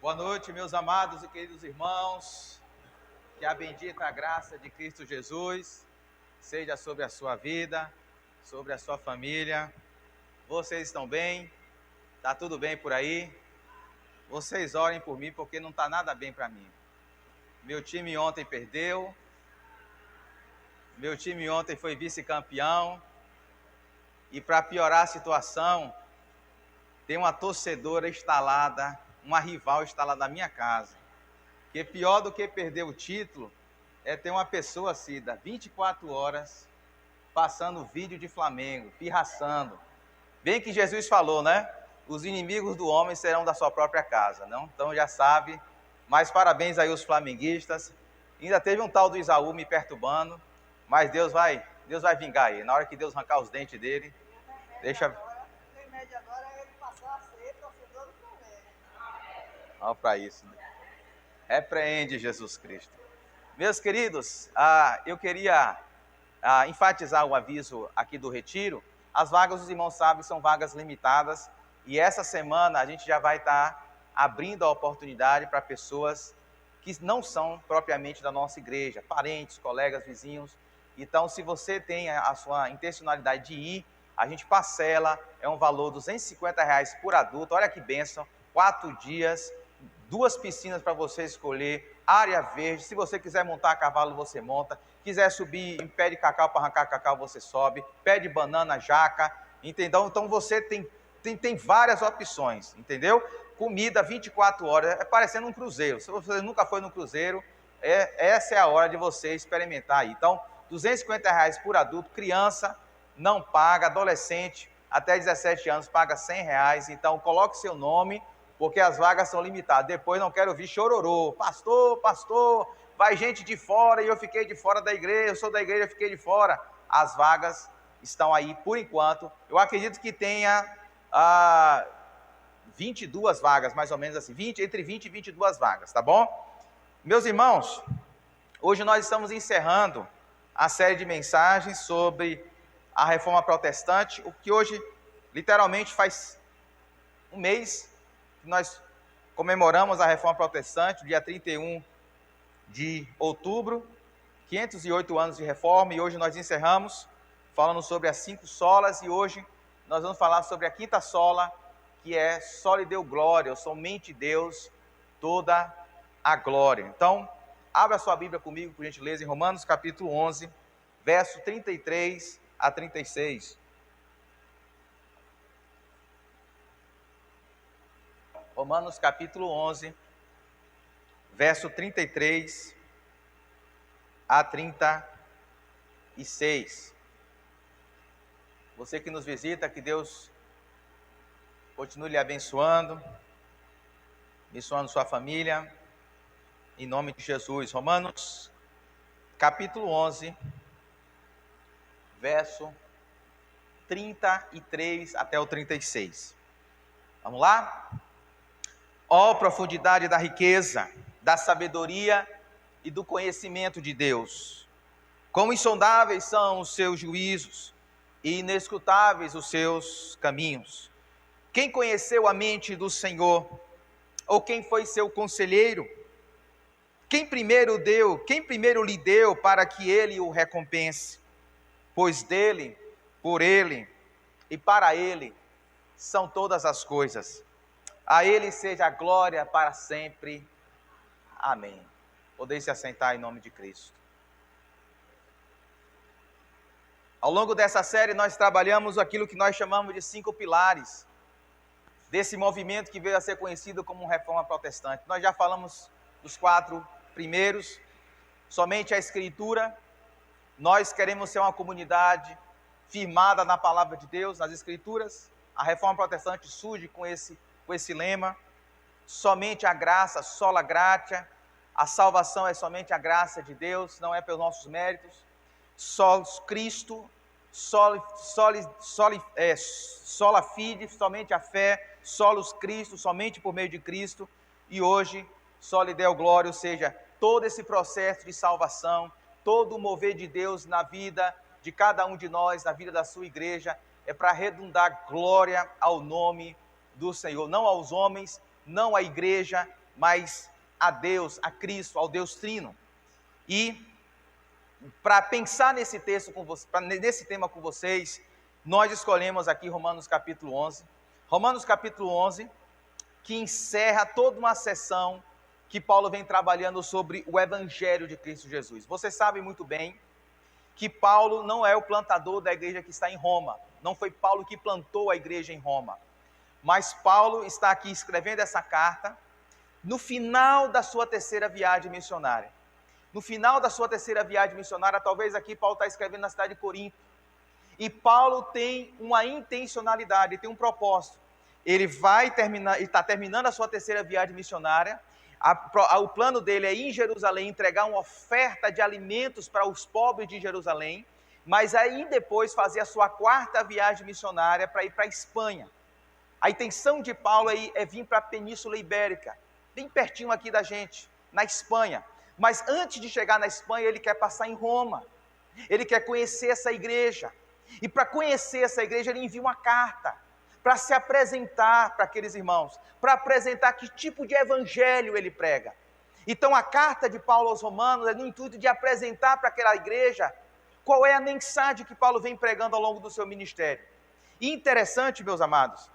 Boa noite, meus amados e queridos irmãos. Que a bendita graça de Cristo Jesus seja sobre a sua vida, sobre a sua família. Vocês estão bem? Tá tudo bem por aí? Vocês orem por mim porque não está nada bem para mim. Meu time ontem perdeu. Meu time ontem foi vice-campeão. E para piorar a situação, tem uma torcedora instalada, uma rival instalada na minha casa. Que pior do que perder o título é ter uma pessoa, Cida, 24 horas passando vídeo de Flamengo, pirraçando. Bem que Jesus falou, né? Os inimigos do homem serão da sua própria casa, não? Então já sabe. Mas parabéns aí aos flamenguistas. Ainda teve um tal do Isaú me perturbando, mas Deus vai vingar ele. Na hora que Deus arrancar os dentes dele, deixa... Olha para isso. Repreende Jesus Cristo. Meus queridos, eu queria enfatizar o aviso aqui do retiro. As vagas, os irmãos sabem, são vagas limitadas. E essa semana a gente já vai estar abrindo a oportunidade para pessoas que não são propriamente da nossa igreja, parentes, colegas, vizinhos. Então, se você tem a sua intencionalidade de ir, a gente parcela, é um valor de R$250 por adulto. Olha que bênção, 4 dias, 2 piscinas para você escolher, área verde. Se você quiser montar a cavalo, você monta. Quiser subir em pé de cacau para arrancar cacau, você sobe. Pé de banana, jaca, entendeu? Então você tem várias opções, entendeu? Comida 24 horas, é parecendo um cruzeiro. Se você nunca foi no cruzeiro, essa é a hora de você experimentar aí. Então, R$250 por adulto, criança não paga, adolescente até 17 anos paga R$100. Então, coloque seu nome, porque as vagas são limitadas. Depois não quero ouvir chororô. Pastor, vai gente de fora e eu fiquei de fora da igreja, eu sou da igreja, eu fiquei de fora. As vagas estão aí por enquanto. Eu acredito que tenha 22 vagas, mais ou menos assim, entre 20 e 22 vagas, tá bom? Meus irmãos, hoje nós estamos encerrando a série de mensagens sobre a Reforma Protestante, o que hoje literalmente faz um mês que nós comemoramos a Reforma Protestante, dia 31 de outubro, 508 anos de reforma, e hoje nós encerramos falando sobre as 5 solas, e hoje nós vamos falar sobre a 5ª sola, que é soli Deo glória, ou somente Deus, toda a glória. Então, abra sua Bíblia comigo, por gentileza, em Romanos capítulo 11, verso 33 a 36. Romanos capítulo 11, verso 33 a 36. Você que nos visita, que Deus continue lhe abençoando sua família, em nome de Jesus. Romanos capítulo 11, verso 33 até o 36. Vamos lá? Ó profundidade da riqueza, da sabedoria e do conhecimento de Deus! Quão insondáveis são os seus juízos e inescrutáveis os seus caminhos! Quem conheceu a mente do Senhor? Ou quem foi seu conselheiro? Quem primeiro lhe deu para que ele o recompense? Pois dele, por ele e para ele são todas as coisas. A ele seja a glória para sempre. Amém. Podeis se assentar em nome de Cristo. Ao longo dessa série nós trabalhamos aquilo que nós chamamos de 5 pilares desse movimento que veio a ser conhecido como Reforma Protestante. Nós já falamos dos 4 primeiros, somente a Escritura. Nós queremos ser uma comunidade firmada na Palavra de Deus, nas Escrituras. A Reforma Protestante surge com esse lema: somente a graça, sola gratia. A salvação é somente a graça de Deus, não é pelos nossos méritos. Solos Cristo, sola fide, somente a fé. Solos Cristo, somente por meio de Cristo. E hoje, soli Deo glória, ou seja, todo esse processo de salvação, todo o mover de Deus na vida de cada um de nós, na vida da sua igreja, é para redundar glória ao nome do Senhor, não aos homens, não à igreja, mas a Deus, a Cristo, ao Deus Trino. E para pensar nesse texto nesse tema com vocês, nós escolhemos aqui Romanos capítulo 11. Romanos capítulo 11, que encerra toda uma sessão que Paulo vem trabalhando sobre o Evangelho de Cristo Jesus. Vocês sabem muito bem que Paulo não é o plantador da igreja que está em Roma. Não foi Paulo que plantou a igreja em Roma. Mas Paulo está aqui escrevendo essa carta no final da sua terceira viagem missionária. No final da sua terceira viagem missionária, talvez aqui Paulo está escrevendo na cidade de Corinto. E Paulo tem uma intencionalidade, tem um propósito. Ele está terminando a sua terceira viagem missionária. O plano dele é ir em Jerusalém, entregar uma oferta de alimentos para os pobres de Jerusalém, mas aí depois fazer a sua quarta viagem missionária para ir para a Espanha. A intenção de Paulo é vir para a Península Ibérica, bem pertinho aqui da gente, na Espanha. Mas antes de chegar na Espanha, ele quer passar em Roma. Ele quer conhecer essa igreja. E para conhecer essa igreja, ele envia uma carta para se apresentar para aqueles irmãos, para apresentar que tipo de evangelho ele prega. Então a carta de Paulo aos Romanos é no intuito de apresentar para aquela igreja qual é a mensagem que Paulo vem pregando ao longo do seu ministério. E interessante, meus amados,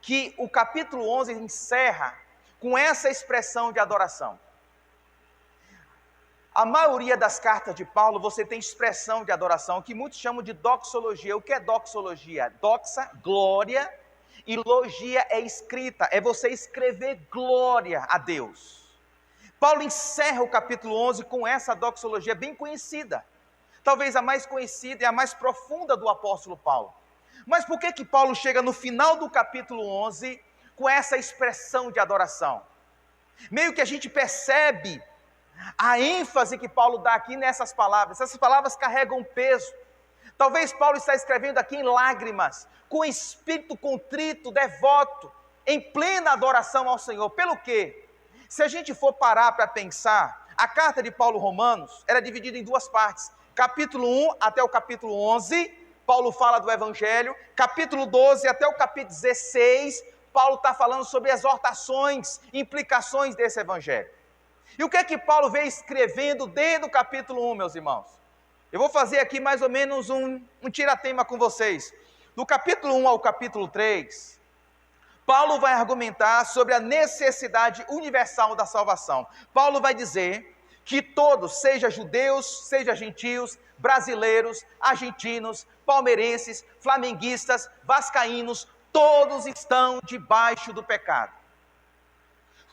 que o capítulo 11 encerra com essa expressão de adoração. A maioria das cartas de Paulo, você tem expressão de adoração, que muitos chamam de doxologia. O que é doxologia? Doxa, glória, e logia é escrita, é você escrever glória a Deus. Paulo encerra o capítulo 11 com essa doxologia bem conhecida. Talvez a mais conhecida e a mais profunda do apóstolo Paulo. Mas por que Paulo chega no final do capítulo 11 com essa expressão de adoração? Meio que a gente percebe a ênfase que Paulo dá aqui nessas palavras. Essas palavras carregam peso. Talvez Paulo está escrevendo aqui em lágrimas, com espírito contrito, devoto, em plena adoração ao Senhor. Pelo quê? Se a gente for parar para pensar, a carta de Paulo Romanos era dividida em duas partes. Capítulo 1 até o capítulo 11, Paulo fala do Evangelho. Capítulo 12 até o capítulo 16, Paulo está falando sobre exortações, implicações desse Evangelho. E o que é que Paulo veio escrevendo desde o capítulo 1, meus irmãos? Eu vou fazer aqui mais ou menos um tiratema com vocês. Do capítulo 1 ao capítulo 3, Paulo vai argumentar sobre a necessidade universal da salvação. Paulo vai dizer que todos, seja judeus, seja gentios, brasileiros, argentinos, palmeirenses, flamenguistas, vascaínos, todos estão debaixo do pecado.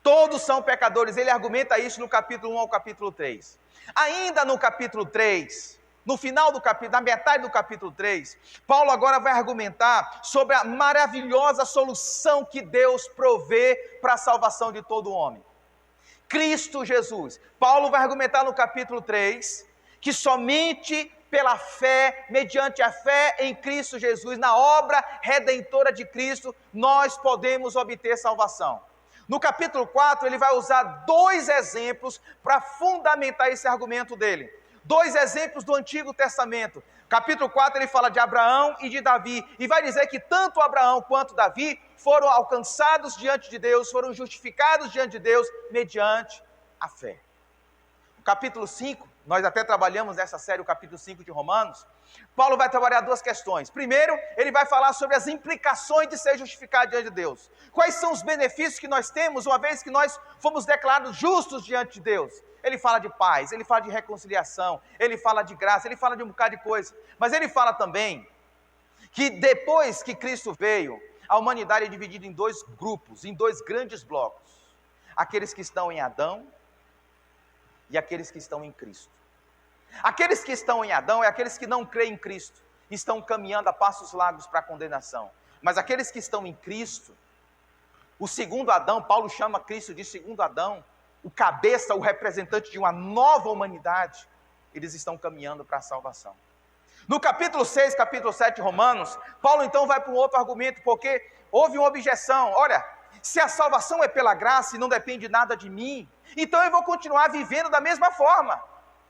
Todos são pecadores. Ele argumenta isso no capítulo 1 ao capítulo 3. Ainda no capítulo 3, no final do capítulo, na metade do capítulo 3, Paulo agora vai argumentar sobre a maravilhosa solução que Deus provê para a salvação de todo homem. Cristo Jesus. Paulo vai argumentar no capítulo 3 que somente pela fé, mediante a fé em Cristo Jesus, na obra redentora de Cristo, nós podemos obter salvação. No capítulo 4, ele vai usar dois exemplos para fundamentar esse argumento dele. Dois exemplos do Antigo Testamento. Capítulo 4, ele fala de Abraão e de Davi. E vai dizer que tanto Abraão quanto Davi foram alcançados diante de Deus, foram justificados diante de Deus mediante a fé. No capítulo 5, nós até trabalhamos nessa série, o capítulo 5 de Romanos. Paulo vai trabalhar duas questões. Primeiro, ele vai falar sobre as implicações de ser justificado diante de Deus. Quais são os benefícios que nós temos, uma vez que nós fomos declarados justos diante de Deus? Ele fala de paz, ele fala de reconciliação, ele fala de graça, ele fala de um bocado de coisa. Mas ele fala também que depois que Cristo veio, a humanidade é dividida em dois grupos, em dois grandes blocos. Aqueles que estão em Adão e aqueles que estão em Cristo. Aqueles que estão em Adão é aqueles que não creem em Cristo, estão caminhando a passos largos para a condenação. Mas aqueles que estão em Cristo, o segundo Adão, Paulo chama Cristo de segundo Adão, o cabeça, o representante de uma nova humanidade, eles estão caminhando para a salvação. No capítulo 6, capítulo 7 de Romanos, Paulo então vai para um outro argumento, porque houve uma objeção. Olha, se a salvação é pela graça e não depende nada de mim, então eu vou continuar vivendo da mesma forma.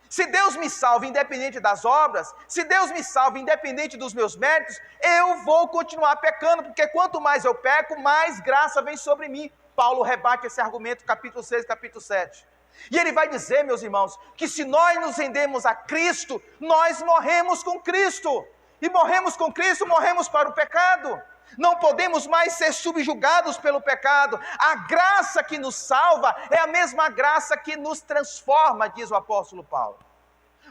Se Deus me salva independente das obras, se Deus me salva independente dos meus méritos, eu vou continuar pecando, porque quanto mais eu peco, mais graça vem sobre mim. Paulo rebate esse argumento, capítulo 6, capítulo 7. E ele vai dizer, meus irmãos, que se nós nos rendemos a Cristo, nós morremos com Cristo. E morremos com Cristo, morremos para o pecado. Não podemos mais ser subjugados pelo pecado. A graça que nos salva é a mesma graça que nos transforma, diz o apóstolo Paulo.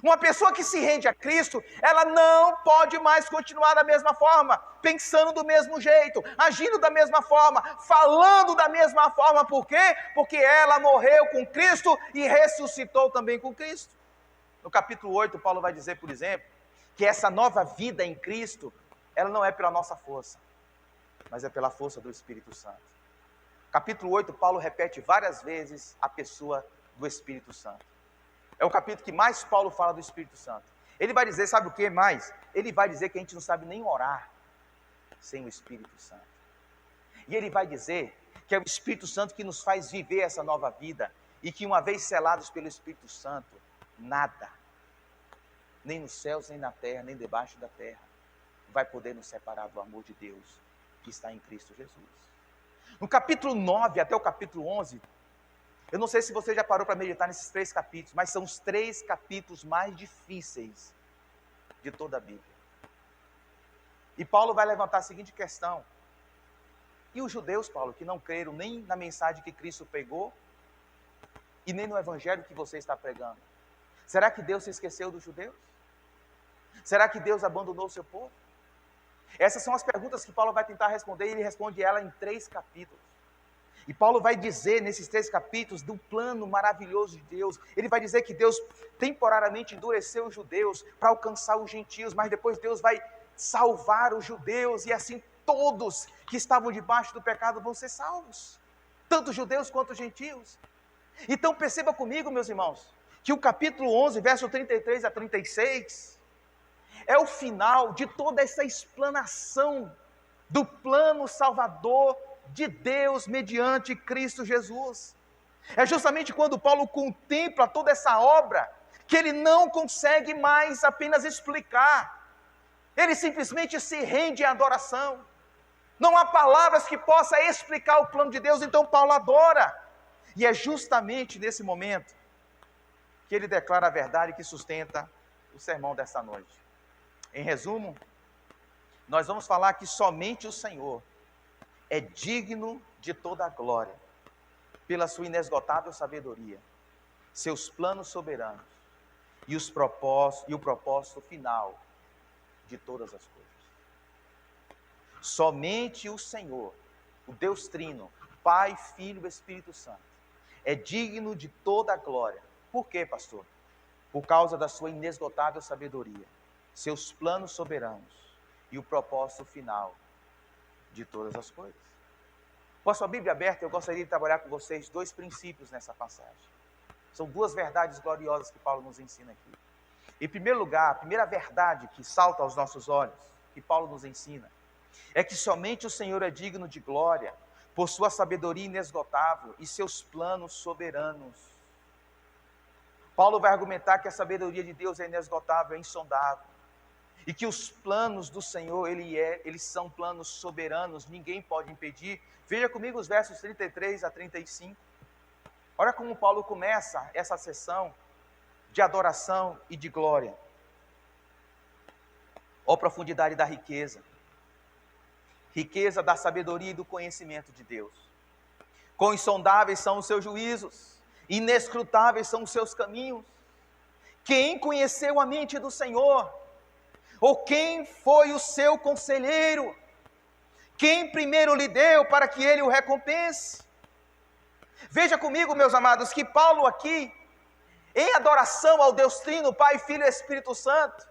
Uma pessoa que se rende a Cristo, ela não pode mais continuar da mesma forma, pensando do mesmo jeito, agindo da mesma forma, falando da mesma forma. Por quê? Porque ela morreu com Cristo e ressuscitou também com Cristo. No capítulo 8, Paulo vai dizer, por exemplo, que essa nova vida em Cristo, ela não é pela nossa força, mas é pela força do Espírito Santo. Capítulo 8, Paulo repete várias vezes a pessoa do Espírito Santo. É o capítulo que mais Paulo fala do Espírito Santo. Ele vai dizer, sabe o que mais? Ele vai dizer que a gente não sabe nem orar sem o Espírito Santo. E ele vai dizer que é o Espírito Santo que nos faz viver essa nova vida, e que uma vez selados pelo Espírito Santo, nada, nem nos céus, nem na terra, nem debaixo da terra, vai poder nos separar do amor de Deus que está em Cristo Jesus. No capítulo 9 até o capítulo 11, eu não sei se você já parou para meditar nesses 3 capítulos, mas são os 3 capítulos mais difíceis de toda a Bíblia. E Paulo vai levantar a seguinte questão: e os judeus, Paulo, que não creram nem na mensagem que Cristo pregou, e nem no evangelho que você está pregando? Será que Deus se esqueceu dos judeus? Será que Deus abandonou o seu povo? Essas são as perguntas que Paulo vai tentar responder, e ele responde ela em 3 capítulos. E Paulo vai dizer nesses 3 capítulos do plano maravilhoso de Deus. Ele vai dizer que Deus temporariamente endureceu os judeus para alcançar os gentios, mas depois Deus vai salvar os judeus, e assim todos que estavam debaixo do pecado vão ser salvos, tanto judeus quanto gentios. Então perceba comigo, meus irmãos, que o capítulo 11, verso 33 a 36, é o final de toda essa explanação do plano salvador de Deus mediante Cristo Jesus. É justamente quando Paulo contempla toda essa obra, que ele não consegue mais apenas explicar, ele simplesmente se rende em adoração. Não há palavras que possam explicar o plano de Deus, então Paulo adora. E é justamente nesse momento que ele declara a verdade que sustenta o sermão dessa noite. Em resumo, nós vamos falar que somente o Senhor é digno de toda a glória, pela sua inesgotável sabedoria, seus planos soberanos e o propósito final de todas as coisas. Somente o Senhor, o Deus Trino, Pai, Filho e Espírito Santo, é digno de toda a glória. Por quê, pastor? Por causa da sua inesgotável sabedoria, seus planos soberanos e o propósito final de todas as coisas. Com a sua Bíblia aberta, eu gostaria de trabalhar com vocês 2 princípios nessa passagem. São 2 verdades gloriosas que Paulo nos ensina aqui. Em primeiro lugar, a primeira verdade que salta aos nossos olhos, que Paulo nos ensina, é que somente o Senhor é digno de glória, por sua sabedoria inesgotável e seus planos soberanos. Paulo vai argumentar que a sabedoria de Deus é inesgotável, é insondável, e que os planos do Senhor, eles são planos soberanos, ninguém pode impedir. Veja comigo os versos 33 a 35. Olha como Paulo começa essa sessão de adoração e de glória. Ó profundidade da riqueza, riqueza da sabedoria e do conhecimento de Deus. Quão insondáveis são os seus juízos, inescrutáveis são os seus caminhos. Quem conheceu a mente do Senhor? Ou quem foi o seu conselheiro? Quem primeiro lhe deu para que ele o recompense? Veja comigo, meus amados, que Paulo aqui, em adoração ao Deus Trino, Pai, Filho e Espírito Santo,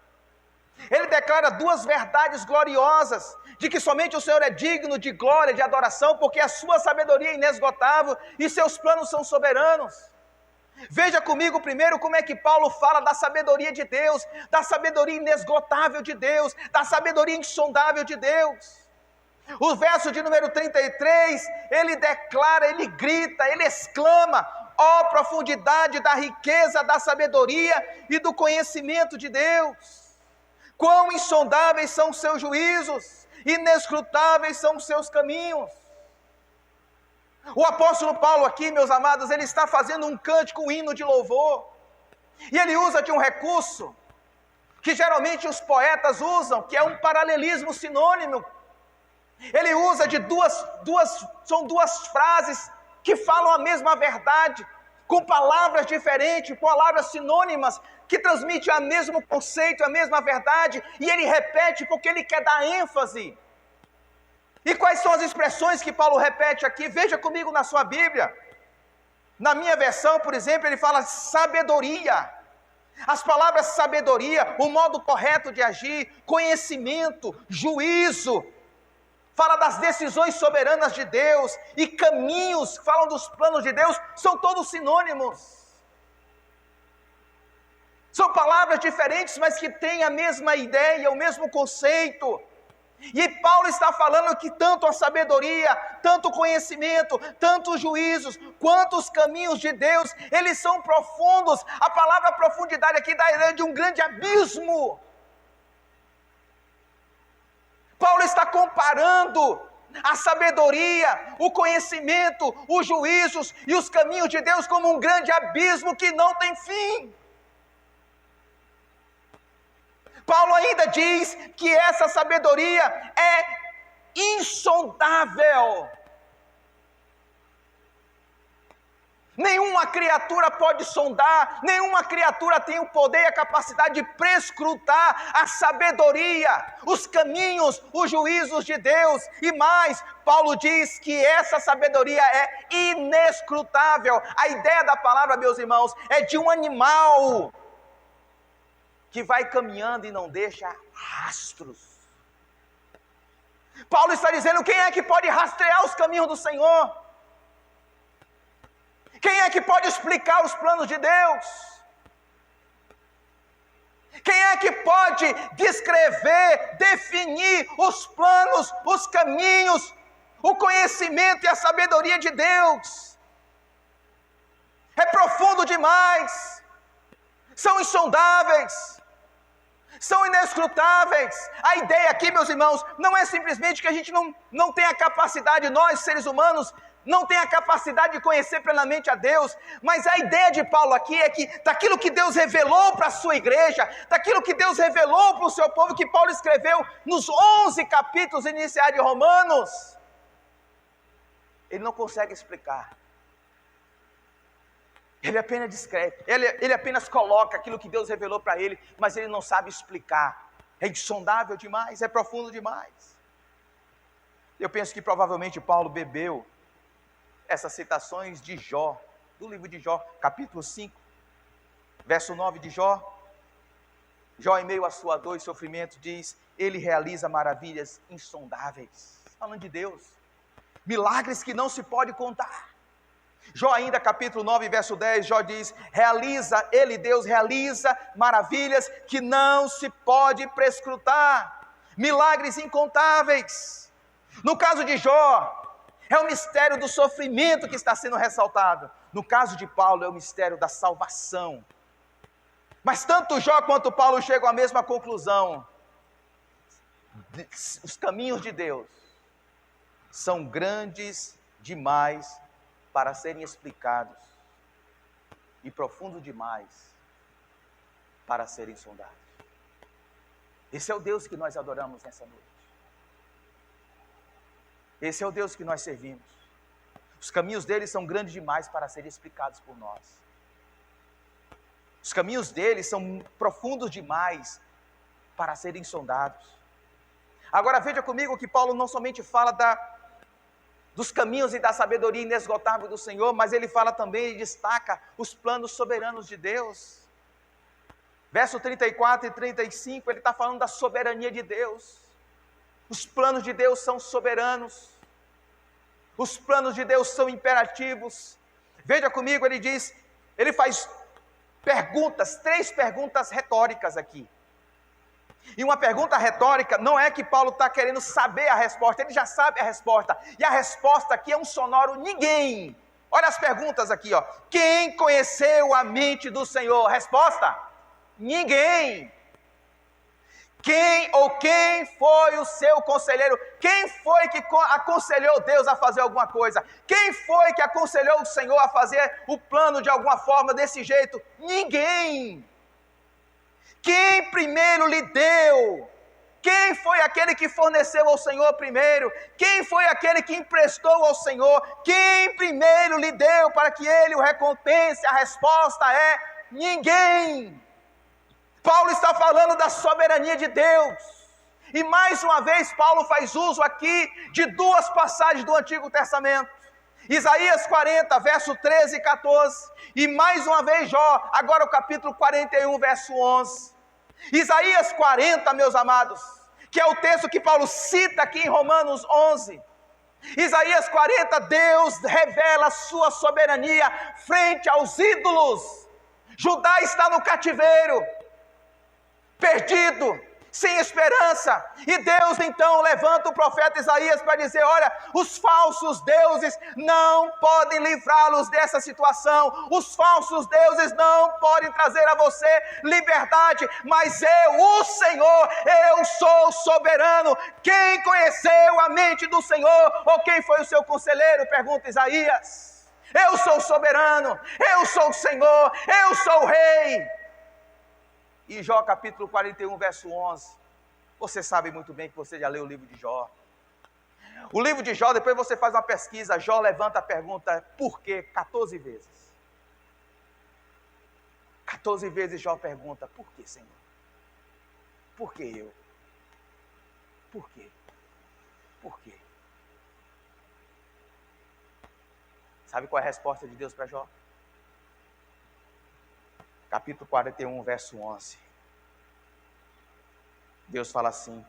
ele declara 2 verdades gloriosas, de que somente o Senhor é digno de glória, de adoração, porque a sua sabedoria é inesgotável e seus planos são soberanos. Veja comigo primeiro como é que Paulo fala da sabedoria de Deus, da sabedoria inesgotável de Deus, da sabedoria insondável de Deus. O verso de número 33, ele declara, ele grita, ele exclama: ó profundidade da riqueza, da sabedoria e do conhecimento de Deus! Quão insondáveis são os seus juízos, inescrutáveis são os seus caminhos. O apóstolo Paulo aqui, meus amados, ele está fazendo um cântico, um hino de louvor. E ele usa de um recurso que geralmente os poetas usam, que é um paralelismo sinônimo. Ele usa de são duas frases que falam a mesma verdade, com palavras diferentes, palavras sinônimas, que transmitem o mesmo conceito, a mesma verdade, e ele repete porque ele quer dar ênfase. E quais são as expressões que Paulo repete aqui? Veja comigo na sua Bíblia. Na minha versão, por exemplo, ele fala sabedoria. As palavras sabedoria, o modo correto de agir, conhecimento, juízo, fala das decisões soberanas de Deus, e caminhos, falam dos planos de Deus, são todos sinônimos. São palavras diferentes, mas que têm a mesma ideia, o mesmo conceito. E Paulo está falando que tanto a sabedoria, tanto o conhecimento, tanto os juízos, quanto os caminhos de Deus, eles são profundos. A palavra profundidade aqui dá a ideia de um grande abismo. Paulo está comparando a sabedoria, o conhecimento, os juízos e os caminhos de Deus como um grande abismo que não tem fim. Paulo ainda diz que essa sabedoria é insondável. Nenhuma criatura pode sondar, nenhuma criatura tem o poder e a capacidade de prescrutar a sabedoria, os caminhos, os juízos de Deus. E mais, Paulo diz que essa sabedoria é inescrutável. A ideia da palavra, meus irmãos, é de um animal que vai caminhando e não deixa rastros. Paulo está dizendo: quem é que pode rastrear os caminhos do Senhor? Quem é que pode explicar os planos de Deus? Quem é que pode descrever, definir os planos, os caminhos, o conhecimento e a sabedoria de Deus? É profundo demais, são insondáveis, são inescrutáveis. A ideia aqui, meus irmãos, não é simplesmente que a gente não tem a capacidade, nós seres humanos, não tem a capacidade de conhecer plenamente a Deus, mas a ideia de Paulo aqui é que daquilo que Deus revelou para a sua igreja, daquilo que Deus revelou para o seu povo, que Paulo escreveu nos 11 capítulos iniciais de Romanos, ele não consegue explicar. Ele apenas descreve, ele apenas coloca aquilo que Deus revelou para ele, mas ele não sabe explicar. É insondável demais, é profundo demais. Eu penso que provavelmente Paulo bebeu essas citações de Jó, do livro de Jó, capítulo 5, verso 9 de Jó. Jó, em meio à sua dor e sofrimento, diz: ele realiza maravilhas insondáveis, falando de Deus, milagres que não se pode contar. Jó ainda, capítulo 9, verso 10, Jó diz: Deus realiza maravilhas que não se pode prescrutar, milagres incontáveis. No caso de Jó, é o mistério do sofrimento que está sendo ressaltado. No caso de Paulo, é o mistério da salvação. Mas tanto Jó quanto Paulo chegam à mesma conclusão: os caminhos de Deus são grandes demais para serem explicados e profundos demais para serem sondados. Esse é o Deus que nós adoramos nessa noite. Esse é o Deus que nós servimos. Os caminhos dele são grandes demais para serem explicados por nós. Os caminhos dele são profundos demais para serem sondados. Agora veja comigo que Paulo não somente fala dos caminhos e da sabedoria inesgotável do Senhor, mas ele fala também e destaca os planos soberanos de Deus. Verso 34 e 35, ele está falando da soberania de Deus. Os planos de Deus são soberanos. Os planos de Deus são imperativos. Veja comigo, ele faz perguntas, 3 perguntas retóricas aqui. E uma pergunta retórica não é que Paulo está querendo saber a resposta, ele já sabe a resposta. E a resposta aqui é um sonoro ninguém. Olha as perguntas aqui, ó. Quem conheceu a mente do Senhor? Resposta: ninguém. Quem foi o seu conselheiro? Quem foi que aconselhou Deus a fazer alguma coisa? Quem foi que aconselhou o Senhor a fazer o plano de alguma forma desse jeito? Ninguém. Quem primeiro lhe deu? Quem foi aquele que forneceu ao Senhor primeiro? Quem foi aquele que emprestou ao Senhor? Quem primeiro lhe deu para que ele o recompense? A resposta é ninguém. Paulo está falando da soberania de Deus. E mais uma vez Paulo faz uso aqui de duas passagens do Antigo Testamento. Isaías 40, verso 13 e 14. E mais uma vez Jó, agora o capítulo 41, verso 11. Isaías 40, meus amados, que é o texto que Paulo cita aqui em Romanos 11. Isaías 40, Deus revela a sua soberania frente aos ídolos. Judá está no cativeiro, perdido, sem esperança, e Deus então levanta o profeta Isaías para dizer: olha, os falsos deuses não podem livrá-los dessa situação, os falsos deuses não podem trazer a você liberdade, mas eu, o Senhor, eu sou soberano. Quem conheceu a mente do Senhor, ou quem foi o seu conselheiro? Pergunta Isaías. Eu sou soberano, eu sou o Senhor, eu sou o rei. E Jó capítulo 41, verso 11, você sabe muito bem que você já leu o livro de Jó. O livro de Jó, depois você faz uma pesquisa, Jó levanta a pergunta, por quê? 14 vezes. 14 vezes Jó pergunta, por que, Senhor? Por que eu? Por quê? Por quê? Sabe qual é a resposta de Deus para Jó? Capítulo 41, verso 11. Deus fala assim: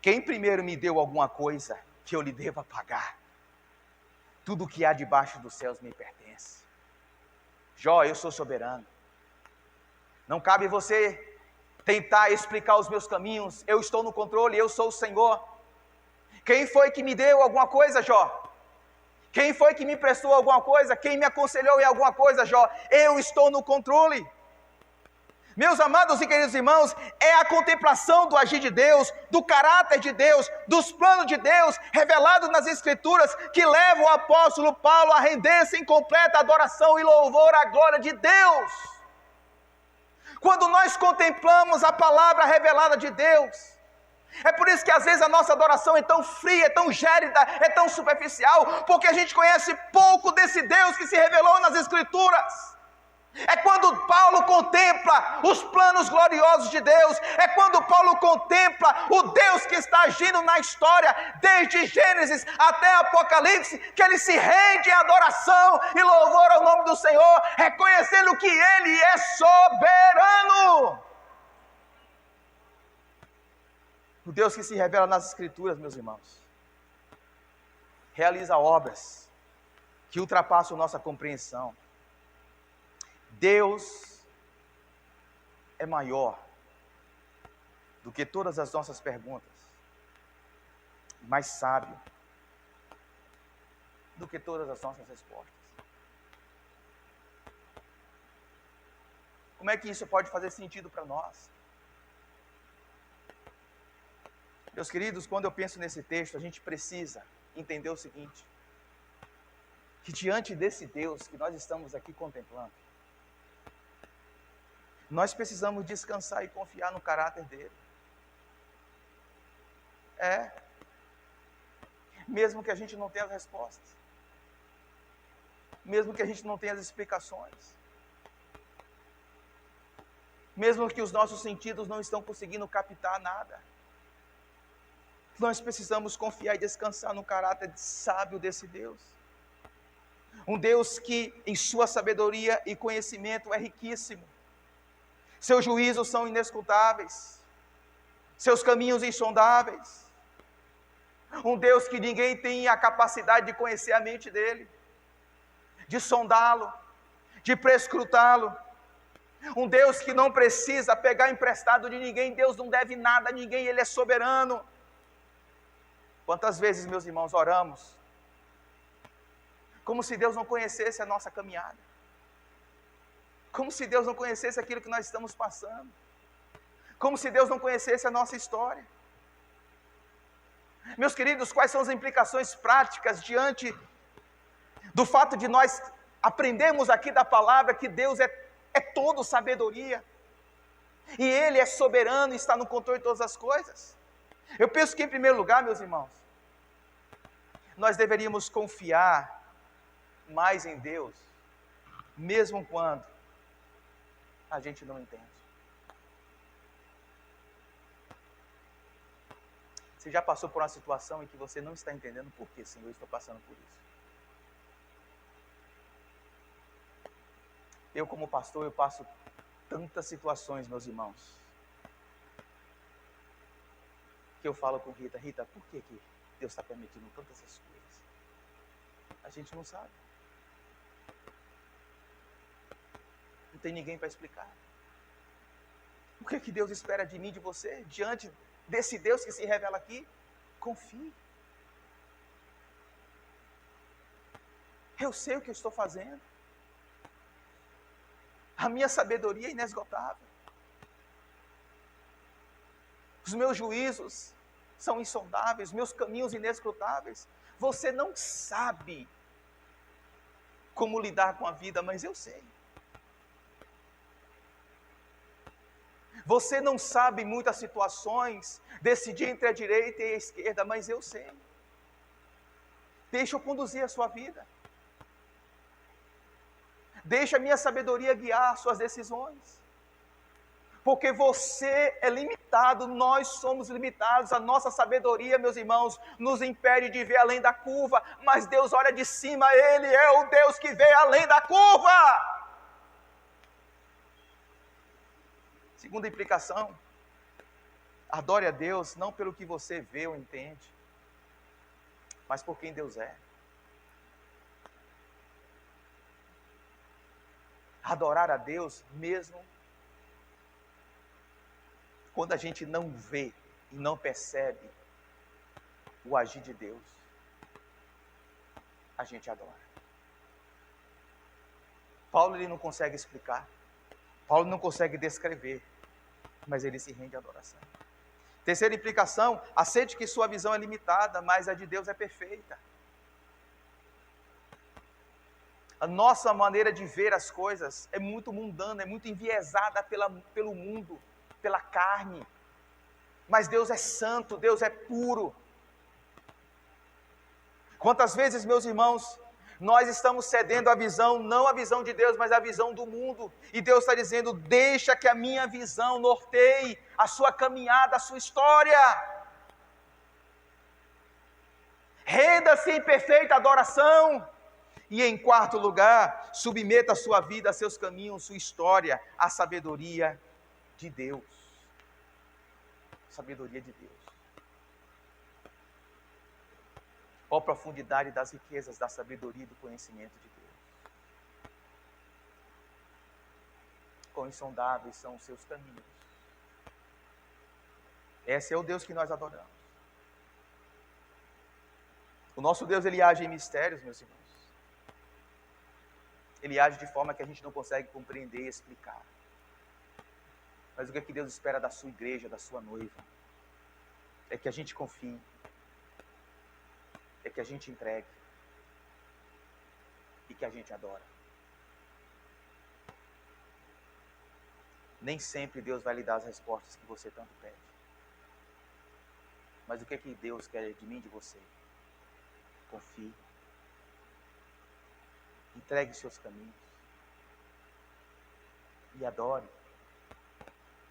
quem primeiro me deu alguma coisa que eu lhe deva pagar? Tudo que há debaixo dos céus me pertence. Jó, eu sou soberano. Não cabe você tentar explicar os meus caminhos. Eu estou no controle, eu sou o Senhor. Quem foi que me deu alguma coisa, Jó? Quem foi que me prestou alguma coisa? Quem me aconselhou em alguma coisa, Jó? Eu estou no controle. Meus amados e queridos irmãos, é a contemplação do agir de Deus, do caráter de Deus, dos planos de Deus, revelados nas Escrituras, que leva o apóstolo Paulo a render-se em completa adoração e louvor à glória de Deus. Quando nós contemplamos a palavra revelada de Deus, é por isso que às vezes a nossa adoração é tão fria, é tão gélida, é tão superficial, porque a gente conhece pouco desse Deus que se revelou nas Escrituras. É quando Paulo contempla os planos gloriosos de Deus, é quando Paulo contempla o Deus que está agindo na história, desde Gênesis até Apocalipse, que ele se rende em adoração e louvor ao nome do Senhor, reconhecendo que ele é soberano. O Deus que se revela nas Escrituras, meus irmãos, realiza obras que ultrapassam nossa compreensão. Deus é maior do que todas as nossas perguntas, mais sábio do que todas as nossas respostas. Como é que isso pode fazer sentido para nós? Meus queridos, quando eu penso nesse texto, a gente precisa entender o seguinte: que diante desse Deus que nós estamos aqui contemplando, nós precisamos descansar e confiar no caráter dele. Mesmo que a gente não tenha as respostas, mesmo que a gente não tenha as explicações, mesmo que os nossos sentidos não estão conseguindo captar nada, nós precisamos confiar e descansar no caráter sábio desse Deus. Um Deus que em sua sabedoria e conhecimento é riquíssimo. Seus juízos são inescrutáveis, seus caminhos insondáveis. Um Deus que ninguém tem a capacidade de conhecer a mente dele, de sondá-lo, de prescrutá-lo. Um Deus que não precisa pegar emprestado de ninguém. Deus não deve nada a ninguém, ele é soberano. Quantas vezes, meus irmãos, oramos como se Deus não conhecesse a nossa caminhada, como se Deus não conhecesse aquilo que nós estamos passando, como se Deus não conhecesse a nossa história. Meus queridos, quais são as implicações práticas diante do fato de nós aprendermos aqui da palavra que Deus é todo sabedoria, e Ele é soberano e está no controle de todas as coisas? Eu penso que, em primeiro lugar, meus irmãos, nós deveríamos confiar mais em Deus, mesmo quando a gente não entende. Você já passou por uma situação em que você não está entendendo por que, Senhor, eu estou passando por isso? Eu, como pastor, eu passo tantas situações, meus irmãos, que eu falo com Rita: Rita, por que Deus está permitindo tantas essas coisas? A gente não sabe. Não tem ninguém para explicar. O que Deus espera de mim, de você, diante desse Deus que se revela aqui? Confie. Eu sei o que eu estou fazendo. A minha sabedoria é inesgotável. Os meus juízos são insondáveis, meus caminhos inescrutáveis. Você não sabe como lidar com a vida, mas eu sei. Você não sabe muitas situações, decidir entre a direita e a esquerda, mas eu sei. Deixa eu conduzir a sua vida. Deixa a minha sabedoria guiar suas decisões. Porque você é limitado, nós somos limitados, a nossa sabedoria, meus irmãos, nos impede de ver além da curva, mas Deus olha de cima, Ele é o Deus que vê além da curva. Segunda implicação: adore a Deus não pelo que você vê ou entende, mas por quem Deus é. Adorar a Deus mesmo quando a gente não vê e não percebe o agir de Deus, a gente adora. Paulo, ele não consegue explicar, Paulo não consegue descrever, mas ele se rende à adoração. Terceira implicação: aceite que sua visão é limitada, mas a de Deus é perfeita. A nossa maneira de ver as coisas é muito mundana, é muito enviesada pelo mundo, pela carne. Mas Deus é santo, Deus é puro. Quantas vezes, meus irmãos, nós estamos cedendo a visão, não a visão de Deus, mas a visão do mundo. E Deus está dizendo: deixa que a minha visão norteie a sua caminhada, a sua história. Renda-se em perfeita adoração. E em quarto lugar, submeta a sua vida, a seus caminhos, sua história, à sabedoria de Deus. Sabedoria de Deus. Ó a profundidade das riquezas, da sabedoria e do conhecimento de Deus. Quão insondáveis são os seus caminhos. Esse é o Deus que nós adoramos. O nosso Deus, Ele age em mistérios, meus irmãos. Ele age de forma que a gente não consegue compreender e explicar. Mas o que é que Deus espera da sua igreja, da sua noiva? É que a gente confie. É que a gente entregue. E que a gente adora. Nem sempre Deus vai lhe dar as respostas que você tanto pede. Mas o que é que Deus quer de mim e de você? Confie. Entregue seus caminhos. E adore.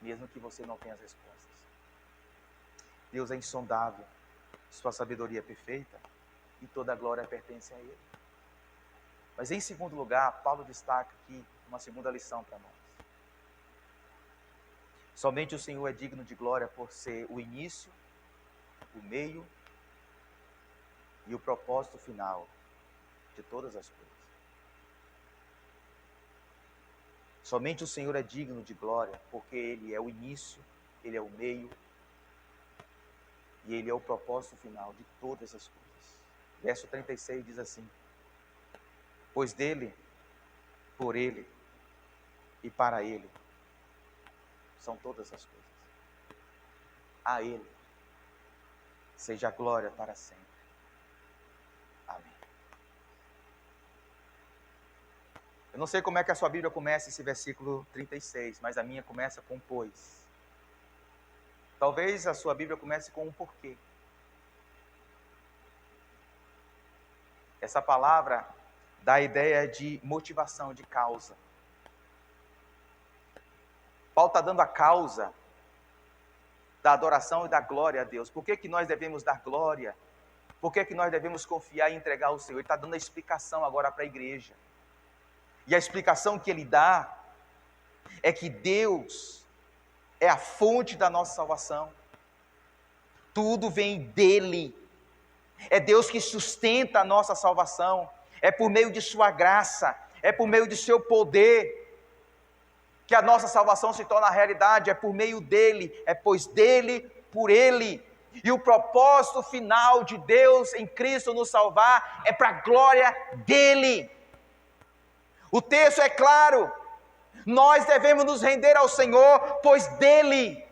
Mesmo que você não tenha as respostas. Deus é insondável. Sua sabedoria é perfeita. E toda a glória pertence a Ele. Mas em segundo lugar, Paulo destaca aqui uma segunda lição para nós. Somente o Senhor é digno de glória por ser o início, o meio e o propósito final de todas as coisas. Somente o Senhor é digno de glória porque Ele é o início, Ele é o meio e Ele é o propósito final de todas as coisas. Verso 36 diz assim: pois dele, por Ele e para Ele são todas as coisas. a Ele seja a glória para sempre. Amém. Eu não sei como é que a sua Bíblia começa esse versículo 36, mas a minha começa com pois. Talvez a sua Bíblia comece com um porquê. Essa palavra dá a ideia de motivação, de causa. Paulo está dando a causa da adoração e da glória a Deus. Por que nós devemos dar glória? Por que nós devemos confiar e entregar ao Senhor? Ele está dando a explicação agora para a igreja. E a explicação que ele dá é que Deus é a fonte da nossa salvação. Tudo vem dele. É Deus que sustenta a nossa salvação. É por meio de sua graça, é por meio de seu poder que a nossa salvação se torna realidade. É por meio dele, é pois dele, por ele. E o propósito final de Deus em Cristo nos salvar é para a glória dele. O texto é claro, nós devemos nos render ao Senhor, pois dele,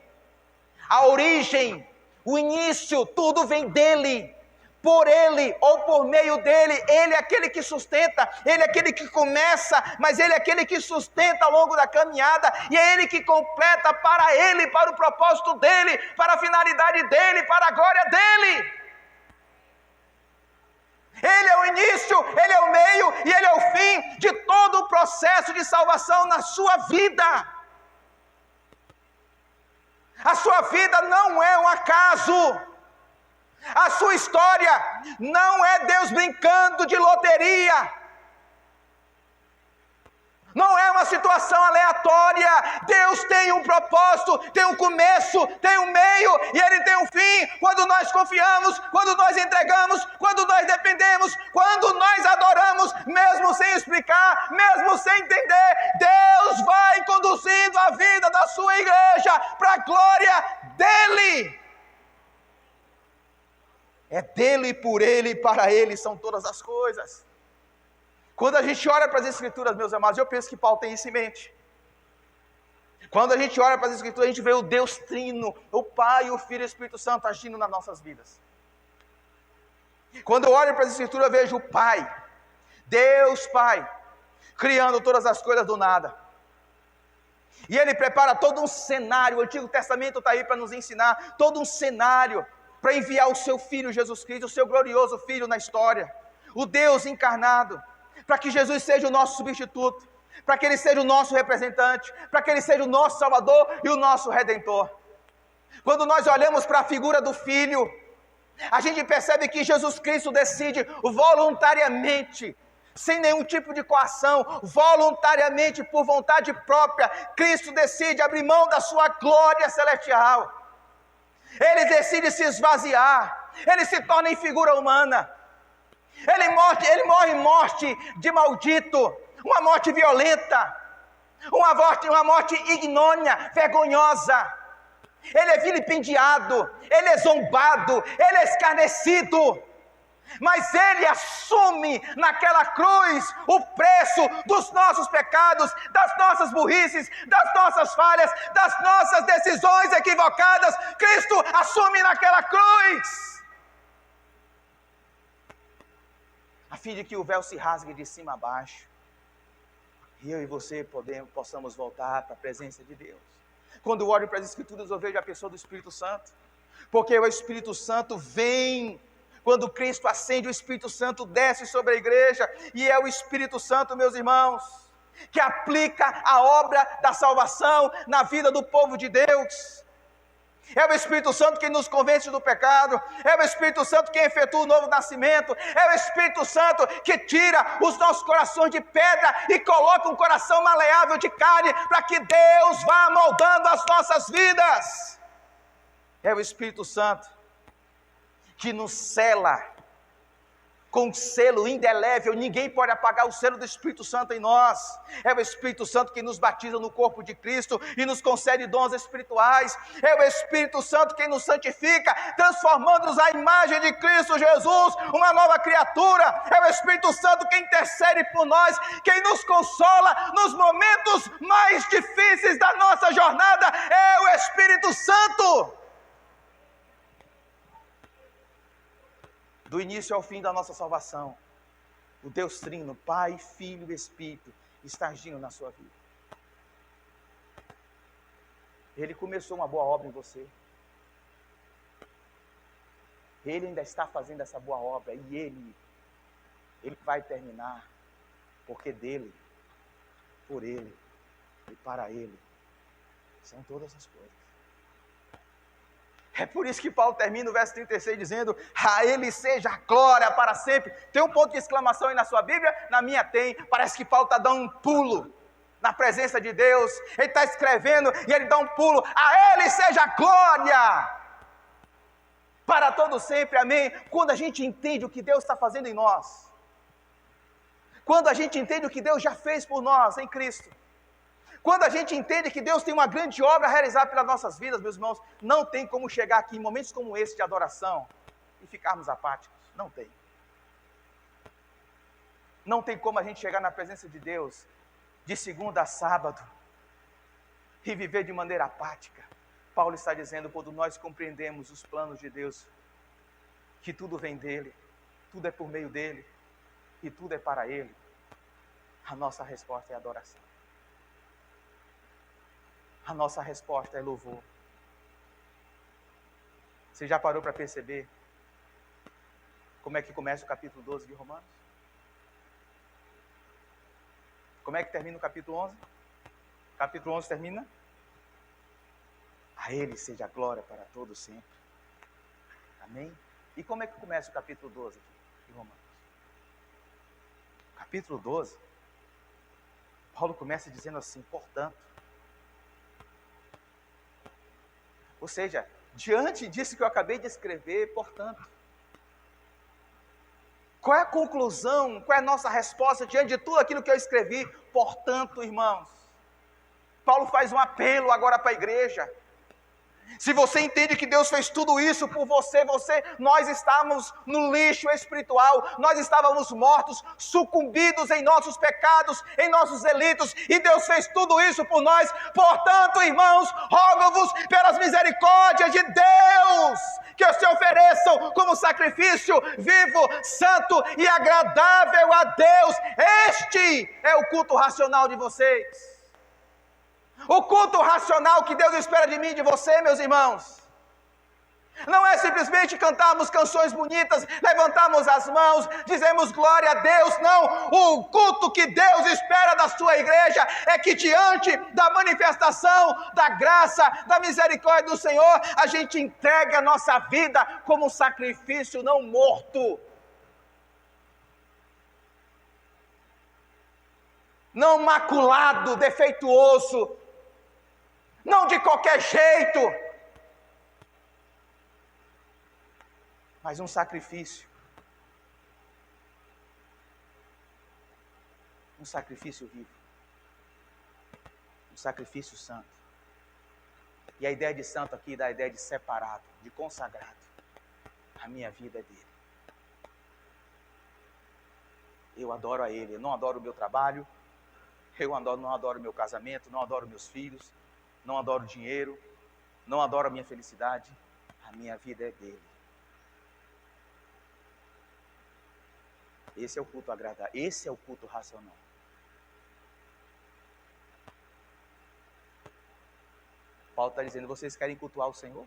a origem, o início, tudo vem dele. Por ele ou por meio dele, ele é aquele que sustenta, ele é aquele que começa, mas ele é aquele que sustenta ao longo da caminhada, e é ele que completa para ele, para o propósito dele, para a finalidade dele, para a glória dele. Ele é o início, ele é o meio e ele é o fim de todo o processo de salvação na sua vida. A sua vida não é um acaso. A sua história não é Deus brincando de loteria. Não é uma situação aleatória. Deus tem um propósito, tem um começo, tem um meio e Ele tem um fim. Quando nós confiamos, quando nós entregamos, quando nós dependemos, quando nós adoramos, mesmo sem explicar, mesmo sem entender, Deus vai conduzindo a vida da sua igreja para a glória dEle. É dele, por ele e para ele são todas as coisas. Quando a gente olha para as Escrituras, meus amados, eu penso que Paulo tem isso em mente. Quando a gente olha para as Escrituras, a gente vê o Deus Trino, o Pai, o Filho e o Espírito Santo agindo nas nossas vidas. Quando eu olho para as Escrituras, eu vejo o Pai, Deus Pai, criando todas as coisas do nada. E Ele prepara todo um cenário, o Antigo Testamento está aí para nos ensinar, todo um cenário, para enviar o seu Filho Jesus Cristo, o seu glorioso Filho na história, o Deus encarnado, para que Jesus seja o nosso substituto, para que Ele seja o nosso representante, para que Ele seja o nosso Salvador e o nosso Redentor. Quando nós olhamos para a figura do Filho, a gente percebe que Jesus Cristo decide voluntariamente, sem nenhum tipo de coação, voluntariamente, por vontade própria, Cristo decide abrir mão da sua glória celestial. Ele decide se esvaziar, ele se torna em figura humana, ele morre morte de maldito, uma morte violenta, uma morte ignômia, vergonhosa. Ele é vilipendiado, ele é zombado, ele é escarnecido, mas ele assume naquela cruz o preço dos nossos pecados, das nossas burrices, das nossas falhas, das nossas decisões equivocadas. Cristo assume naquela cruz, a fim de que o véu se rasgue de cima a baixo, e eu e você possamos voltar para a presença de Deus. Quando eu olho para as Escrituras, eu vejo a pessoa do Espírito Santo, porque o Espírito Santo vem. Quando Cristo ascende, o Espírito Santo desce sobre a igreja, e é o Espírito Santo, meus irmãos, que aplica a obra da salvação na vida do povo de Deus. É o Espírito Santo que nos convence do pecado, é o Espírito Santo que efetua o novo nascimento, é o Espírito Santo que tira os nossos corações de pedra e coloca um coração maleável de carne, para que Deus vá moldando as nossas vidas. É o Espírito Santo que nos sela com selo indelével. Ninguém pode apagar o selo do Espírito Santo em nós. É o Espírito Santo que nos batiza no corpo de Cristo e nos concede dons espirituais. É o Espírito Santo quem nos santifica, transformando-nos à imagem de Cristo Jesus, uma nova criatura. É o Espírito Santo quem intercede por nós, quem nos consola nos momentos mais difíceis da nossa jornada. É o Espírito Santo. do início ao fim da nossa salvação, o Deus Trino, Pai, Filho e Espírito, está agindo na sua vida. Ele começou uma boa obra em você. Ele ainda está fazendo essa boa obra e Ele vai terminar, porque dele, por Ele e para Ele são todas as coisas. É por isso que Paulo termina o verso 36 dizendo: a Ele seja a glória para sempre. Tem um ponto de exclamação aí na sua Bíblia? Na minha tem. Parece que Paulo está dando um pulo na presença de Deus. Ele está escrevendo e ele dá um pulo. A Ele seja a glória para todo sempre, amém? Quando a gente entende o que Deus está fazendo em nós, quando a gente entende o que Deus já fez por nós em Cristo, quando a gente entende que Deus tem uma grande obra a realizar pelas nossas vidas, meus irmãos, não tem como chegar aqui em momentos como esse de adoração e ficarmos apáticos, não tem. Não tem como a gente chegar na presença de Deus de segunda a sábado e viver de maneira apática. Paulo está dizendo, quando nós compreendemos os planos de Deus, que tudo vem dEle, tudo é por meio dEle, e tudo é para Ele, a nossa resposta é adoração. A nossa resposta é louvor. Você já parou para perceber como é que começa o capítulo 12 de Romanos? Como é que termina o capítulo 11? O capítulo 11 termina: a Ele seja a glória para todos sempre. Amém? E como é que começa o capítulo 12 de Romanos? Capítulo 12, Paulo começa dizendo assim, portanto. Ou seja, diante disso que eu acabei de escrever, portanto. Qual é a conclusão, qual é a nossa resposta diante de tudo aquilo que eu escrevi? Portanto, irmãos, Paulo faz um apelo agora para a igreja. Se você entende que Deus fez tudo isso por você, nós estávamos no lixo espiritual, nós estávamos mortos, sucumbidos em nossos pecados, em nossos delitos, e Deus fez tudo isso por nós. Portanto, irmãos, rogo-vos pelas misericórdias de Deus, que se ofereçam como sacrifício vivo, santo e agradável a Deus. Este é o culto racional de vocês. O culto racional que Deus espera de mim e de você, meus irmãos, não é simplesmente cantarmos canções bonitas, levantarmos as mãos, dizemos glória a Deus, não. O culto que Deus espera da sua igreja é que diante da manifestação da graça, da misericórdia do Senhor, a gente entregue a nossa vida como um sacrifício não morto, não maculado, defeituoso, não de qualquer jeito, mas um sacrifício. Um sacrifício vivo. Um sacrifício santo. E a ideia de santo aqui dá a ideia de separado, de consagrado. A minha vida é dele. Eu adoro a ele, eu não adoro o meu trabalho, não adoro o meu casamento, não adoro meus filhos, não adoro o dinheiro, não adoro a minha felicidade, a minha vida é dele. Esse é o culto agradável, esse é o culto racional. Paulo está dizendo, vocês querem cultuar o Senhor?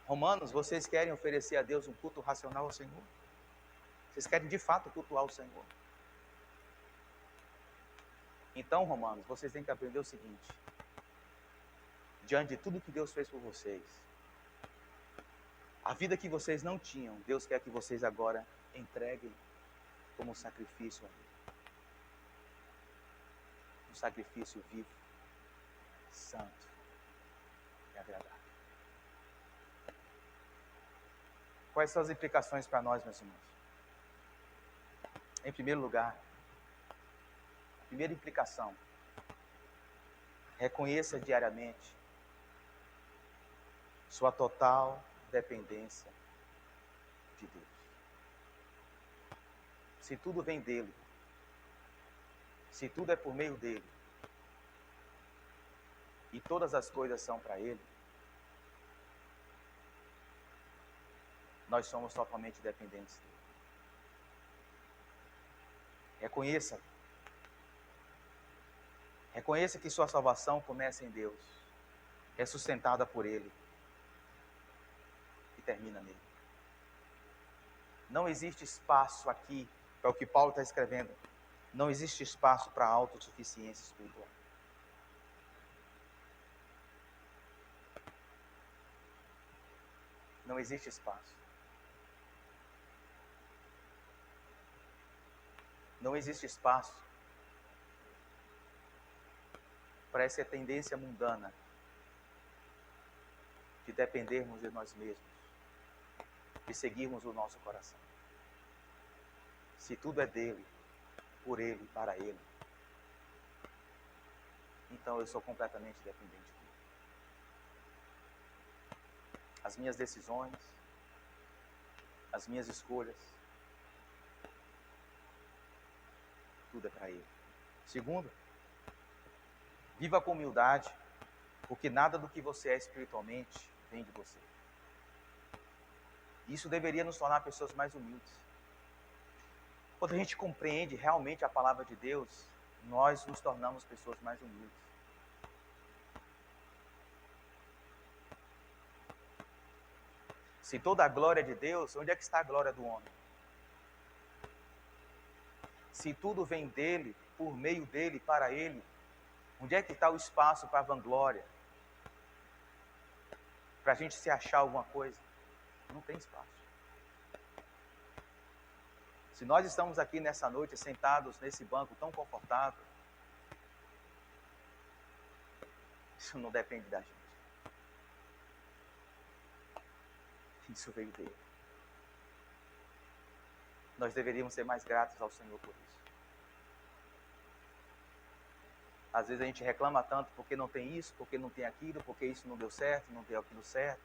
Romanos, vocês querem oferecer a Deus um culto racional ao Senhor? Vocês querem de fato cultuar o Senhor? Então, Romanos, vocês têm que aprender o seguinte: diante de tudo que Deus fez por vocês, a vida que vocês não tinham, Deus quer que vocês agora entreguem como sacrifício a Ele. Um sacrifício vivo, santo e agradável. Quais são as implicações para nós, meus irmãos? Em primeiro lugar, a primeira implicação: reconheça diariamente sua total dependência de Deus. Se tudo vem dele, se tudo é por meio dele, e todas as coisas são para ele, nós somos totalmente dependentes dele. Reconheça. Reconheça que sua salvação começa em Deus, é sustentada por Ele e termina nele. Não existe espaço aqui para o que Paulo está escrevendo. Não existe espaço para autossuficiência espiritual. Não existe espaço. Não existe espaço para essa tendência mundana de dependermos de nós mesmos, de seguirmos o nosso coração. Se tudo é dele, por ele, para ele, então eu sou completamente dependente dele. As minhas decisões, as minhas escolhas, tudo é para ele. Segundo, viva com humildade, porque nada do que você é espiritualmente vem de você. Isso deveria nos tornar pessoas mais humildes. Quando a gente compreende realmente a palavra de Deus, nós nos tornamos pessoas mais humildes. Se toda a glória é de Deus, onde é que está a glória do homem? Se tudo vem dele, por meio dele, para ele, onde é que está o espaço para a vanglória? Para a gente se achar alguma coisa? Não tem espaço. Se nós estamos aqui nessa noite, sentados nesse banco tão confortável, isso não depende da gente. Isso veio dele. Nós deveríamos ser mais gratos ao Senhor por isso. Às vezes a gente reclama tanto porque não tem isso, porque não tem aquilo, porque isso não deu certo, não deu aquilo certo.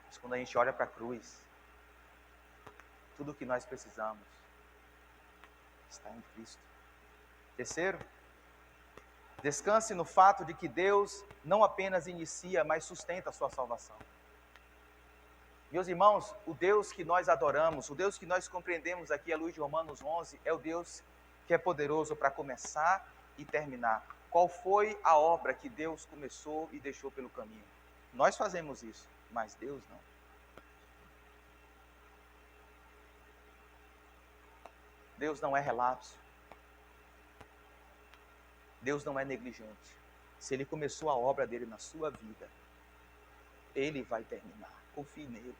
Mas quando a gente olha para a cruz, tudo o que nós precisamos está em Cristo. Terceiro, descanse no fato de que Deus não apenas inicia, mas sustenta a sua salvação. Meus irmãos, o Deus que nós adoramos, o Deus que nós compreendemos aqui à luz de Romanos 11, é o Deus que é poderoso para começar e terminar. Qual foi a obra que Deus começou e deixou pelo caminho? Nós fazemos isso, mas Deus não. Deus não é relapso. Deus não é negligente. Se Ele começou a obra dele na sua vida, Ele vai terminar. Confie nele.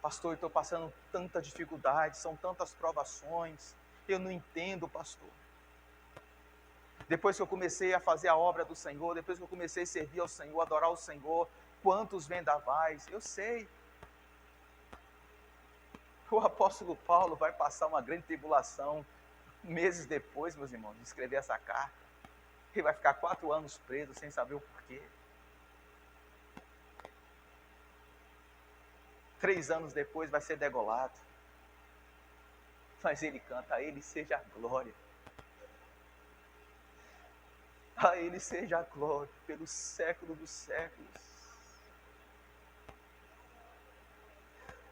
Pastor, estou passando tanta dificuldade, são tantas provações, eu não entendo, pastor. Depois que eu comecei a fazer a obra do Senhor, depois que eu comecei a servir ao Senhor, adorar o Senhor, quantos vendavais, eu sei. O apóstolo Paulo vai passar uma grande tribulação meses depois, meus irmãos, de escrever essa carta. Ele vai ficar 4 anos preso sem saber o porquê. 3 anos depois vai ser degolado. Mas ele canta: a Ele seja a glória. A Ele seja a glória pelo século dos séculos.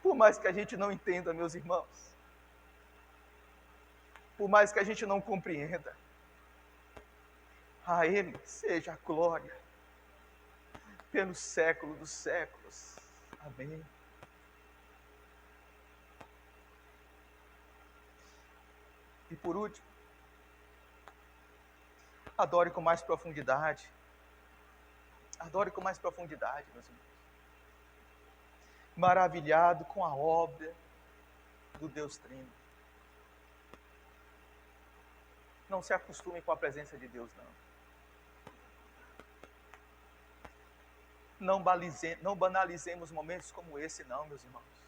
Por mais que a gente não entenda, meus irmãos, por mais que a gente não compreenda, a Ele seja a glória pelo século dos séculos. Amém. E por último, adore com mais profundidade. Adore com mais profundidade, meus irmãos. Maravilhado com a obra do Deus Trino. Não se acostume com a presença de Deus, não. Não banalizemos momentos como esse, não, meus irmãos.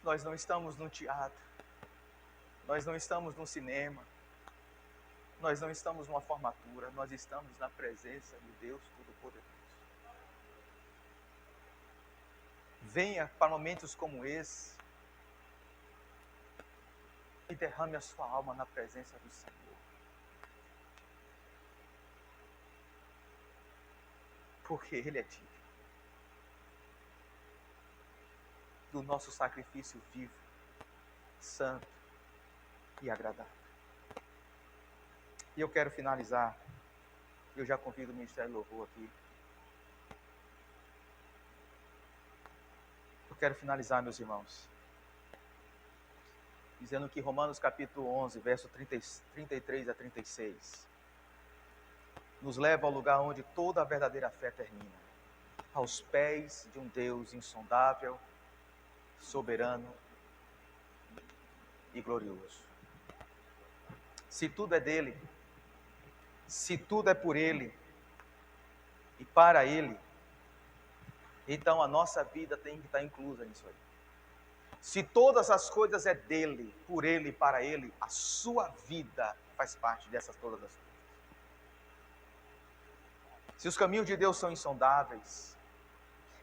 Nós não estamos no teatro. Nós não estamos no cinema. Nós não estamos numa formatura. Nós estamos na presença de Deus Todo-Poderoso. Venha para momentos como esse e derrame a sua alma na presença do Senhor. Porque Ele é digno. do nosso sacrifício vivo, santo e agradável. E eu quero finalizar, eu já convido o Ministério do Louvor aqui. Eu quero finalizar, meus irmãos, dizendo que Romanos capítulo 11, verso 33 a 36, nos leva ao lugar onde toda a verdadeira fé termina, aos pés de um Deus insondável, soberano e glorioso. Se tudo é dele, se tudo é por ele e para ele, então a nossa vida tem que estar inclusa nisso aí. Se todas as coisas é dele, por ele e para ele, a sua vida faz parte dessas todas as coisas. Se os caminhos de Deus são insondáveis,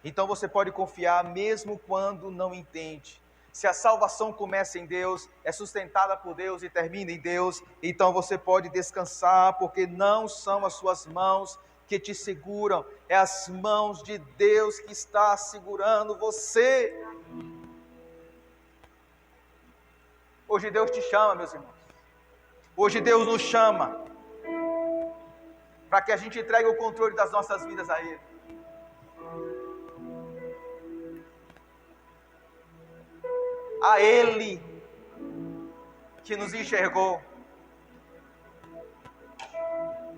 então você pode confiar mesmo quando não entende. Se a salvação começa em Deus, é sustentada por Deus e termina em Deus, então você pode descansar, porque não são as suas mãos que te seguram, é as mãos de Deus que está segurando você. Hoje Deus te chama, meus irmãos. Hoje Deus nos chama para que a gente entregue o controle das nossas vidas a Ele. A Ele que nos enxergou.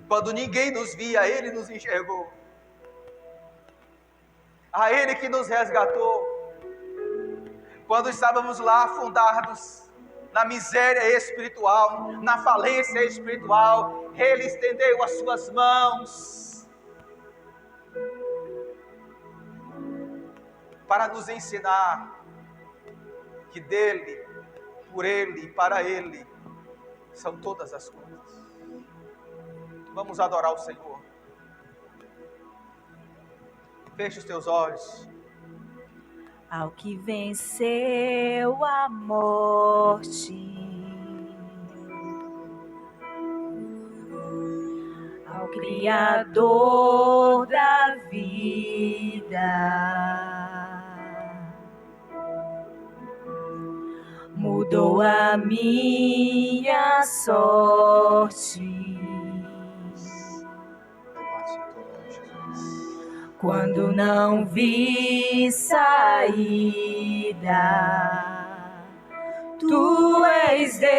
Quando ninguém nos via, Ele nos enxergou. A Ele que nos resgatou. Quando estávamos lá afundados na miséria espiritual, na falência espiritual, Ele estendeu as suas mãos para nos ensinar que dele, por ele e para ele são todas as coisas. Vamos adorar o Senhor. Feche os teus olhos. Ao que venceu a morte, ao Criador da vida, mudou a minha sorte. Quando não vi saída, Tu és Deus.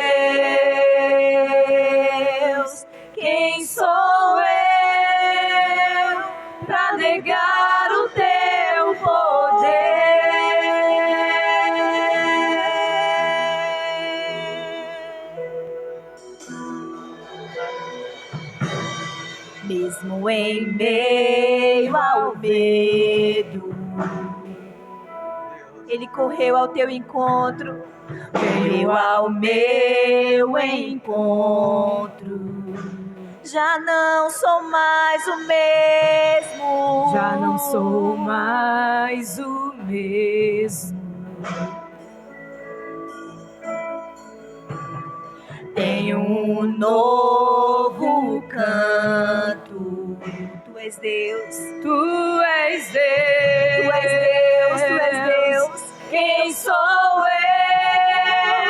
Quem sou eu para negar o Teu poder? Mesmo em meio ao medo, Ele correu ao teu encontro, veio ao meu encontro. Já não sou mais o mesmo, já não sou mais o mesmo. Tenho um novo canto. Tu és Deus, Tu és Deus, Tu és Deus, Tu és Deus. Quem sou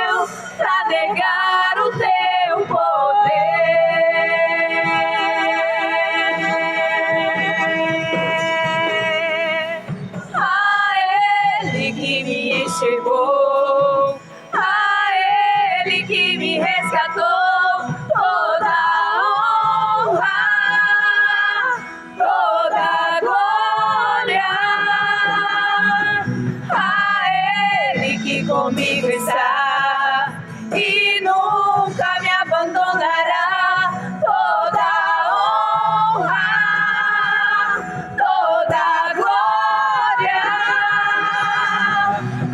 eu para negar o Teu poder? A Ele que me enxergou, a Ele que me resgatou, toda honra, toda glória. A Ele que comigo está e nunca me abandonará, toda honra, toda glória.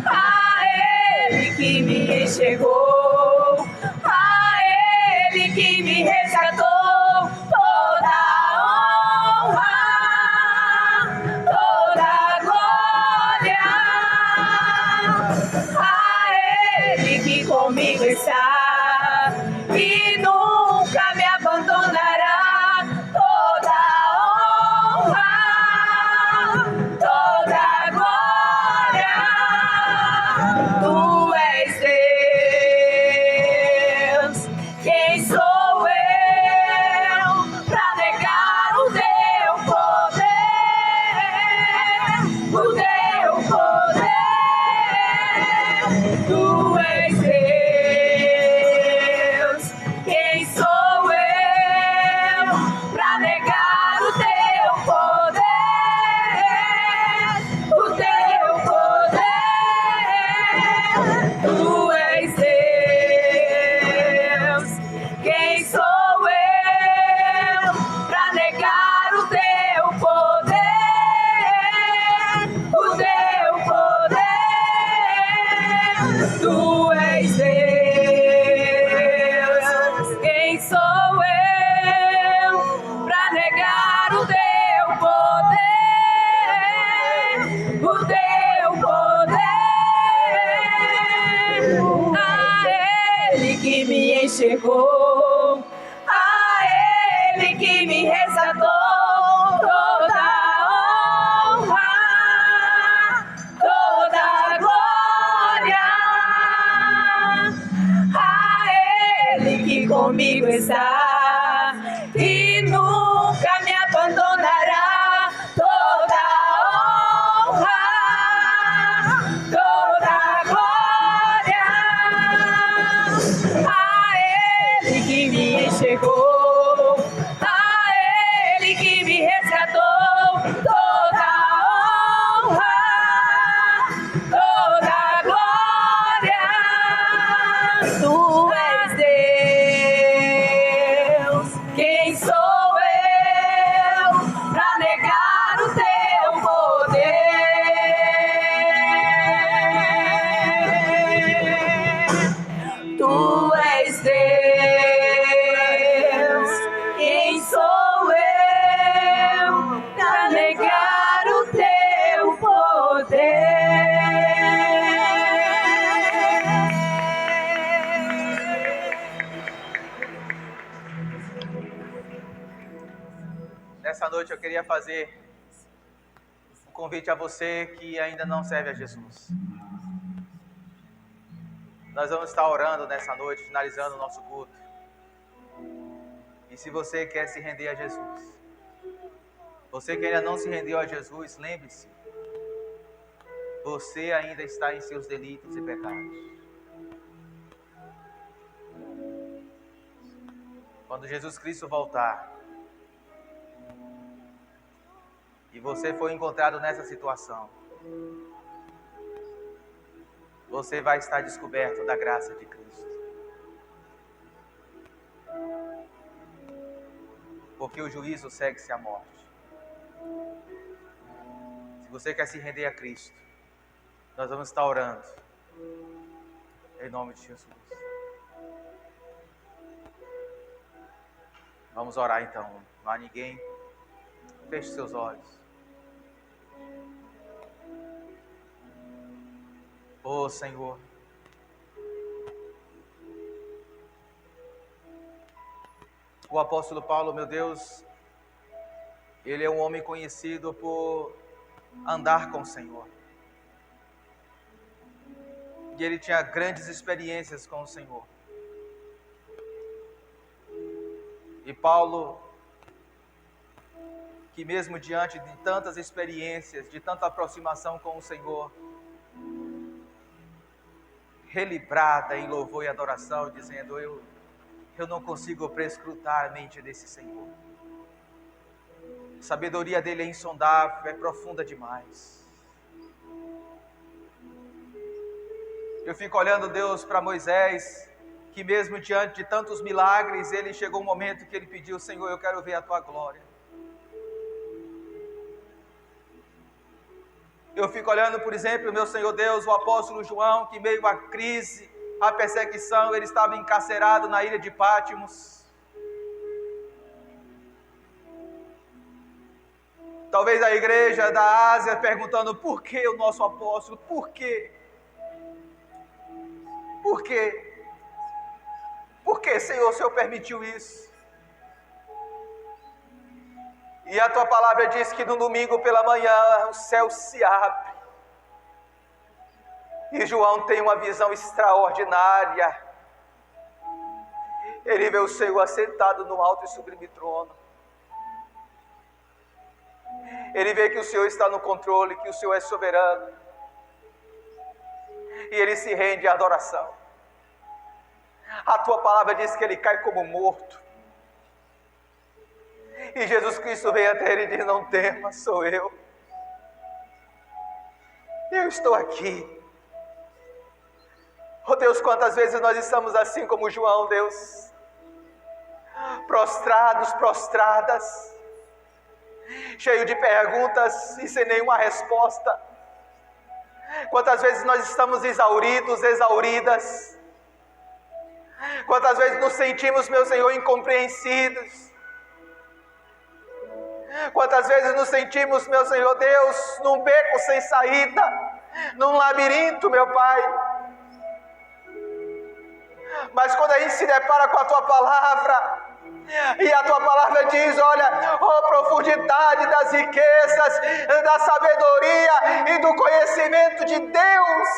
A Ele que me enxergou, a Ele que me resgatou, toda honra, toda glória. A Ele que comigo está e nunca me abandonará, toda honra, toda glória. Tu és Deus. Quem sou eu pra negar o teu poder? O teu poder. A Ele que me enxergou, a Ele que me resgatou. Toda honra, toda glória, a Ele que comigo está e nunca me abandonará. Toda honra, toda glória, a Ele que me enxergou, a Ele que me resgatou. Toda honra, toda glória. Tu és Deus. Quem sou eu pra negar o teu poder? Tu és Deus. Quem sou eu pra negar o teu poder? Nessa noite eu queria fazer um convite a você que ainda não serve a Jesus. Nós vamos estar orando nessa noite, finalizando o nosso culto. E se você quer se render a Jesus, você que ainda não se rendeu a Jesus, lembre-se, você ainda está em seus delitos e pecados. Quando Jesus Cristo voltar, e você for encontrado nessa situação, você vai estar descoberto da graça de Cristo. Porque o juízo segue-se à morte. Se você quer se render a Cristo, nós vamos estar orando em nome de Jesus. Vamos orar então. Não há ninguém. Feche seus olhos. Oh Senhor, o apóstolo Paulo, meu Deus, ele é um homem conhecido por andar com o Senhor. E ele tinha grandes experiências com o Senhor. E Paulo, que mesmo diante de tantas experiências, de tanta aproximação com o Senhor, ele brada em louvor e adoração, dizendo: eu não consigo prescrutar a mente desse Senhor. A sabedoria dele é insondável, é profunda demais. Eu fico olhando, Deus, para Moisés, que mesmo diante de tantos milagres, ele chegou um momento que ele pediu: Senhor, eu quero ver a tua glória. Eu fico olhando, por exemplo, meu Senhor Deus, o apóstolo João, que meio à crise, à perseguição, ele estava encarcerado na ilha de Pátimos. Talvez a igreja da Ásia perguntando: por que o nosso apóstolo? Por quê? Por quê? Por que, Senhor, o Senhor permitiu isso? E a tua palavra diz que no domingo pela manhã o céu se abre. E João tem uma visão extraordinária. Ele vê o Senhor assentado no alto e sublime trono. Ele vê que o Senhor está no controle, que o Senhor é soberano. E ele se rende à adoração. A tua palavra diz que ele cai como morto. E Jesus Cristo vem até ele e diz: não temas, sou eu. Eu estou aqui. Oh Deus, quantas vezes nós estamos assim como João, Deus, prostrados, prostradas, cheio de perguntas e sem nenhuma resposta, Quantas vezes nós estamos exauridos, exauridas. Quantas vezes nos sentimos, meu Senhor, incompreendidos. Quantas vezes nos sentimos, meu Senhor Deus, num beco sem saída, num labirinto, meu Pai. Mas quando a gente se depara com a Tua Palavra, e a Tua Palavra diz, olha, profundidade das riquezas, da sabedoria e do conhecimento de Deus.